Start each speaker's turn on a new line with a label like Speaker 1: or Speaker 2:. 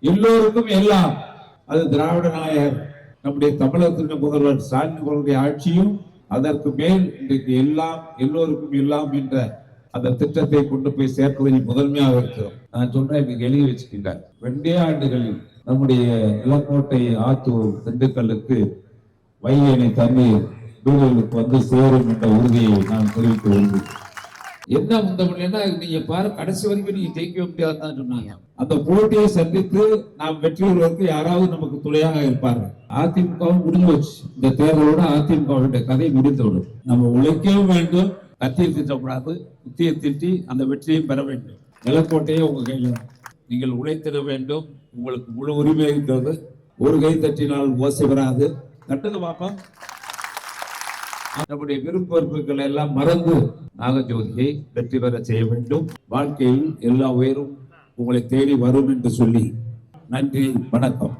Speaker 1: எல்லோருக்கும் எல்லாம். அது திராவிட நாயகர் நம்முடைய தமிழகத்தின் முதல்வர் ஸ்டாலின் அவர்களுடைய ஆட்சியும் அதற்கு மேல் இன்றைக்கு எல்லாம் எல்லோருக்கும் எல்லாம் என்ற அந்த திட்டத்தை கொண்டு போய் சேர்ப்பதில் முதன்மையாக இருக்கிறோம். நான் சொல்றேன், எழுதி வச்சுக்கிட்டார். 2 ஆண்டுகளில் நம்முடைய இளங்கோட்டை, ஆத்தூர், திண்டுக்கல்லுக்கு வைகை தண்ணீர் வீடுகளுக்கு வந்து சேரும் என்ற உறுதியை நான் தெரிவிக்க வேண்டும். என்ன முந்தமிழ்னா நீங்க பாரு, கடைசி வரைக்கும் நீங்க ஜெயிக்க முடியாதுன்னு சொன்னாங்க. அந்த போட்டியை சந்தித்து நாம் வெற்றி பெறுவதற்கு யாராவது நமக்கு துணையாக இருப்பார்கள். அதிமுகவும் முடிஞ்சு வச்சு, இந்த தேர்தலோட அதிமுக கதை முடிந்துவிடும். நம்ம உழைக்கவும் வேண்டும், கத்தியை திட்டக்கூடாது, புத்தியை திட்டி அந்த வெற்றியை பெற வேண்டும். நிலக்கோட்டையே உங்க கையில, நீங்கள் உழைத்திட வேண்டும். உங்களுக்கு முழு உரிமை இருக்கிறது. ஒரு கை தட்டினால் ஓசை வராது. தட்டுங்க பார்ப்போம். நம்முடைய விருப்ப வெறுப்புகளை எல்லாம் மறந்து நாகஜோதியை வெற்றி பெற செய்ய வேண்டும். வாழ்க்கையில் எல்லா உயரும் உங்களை தேடி வரும் என்று சொல்லி நன்றி, வணக்கம்.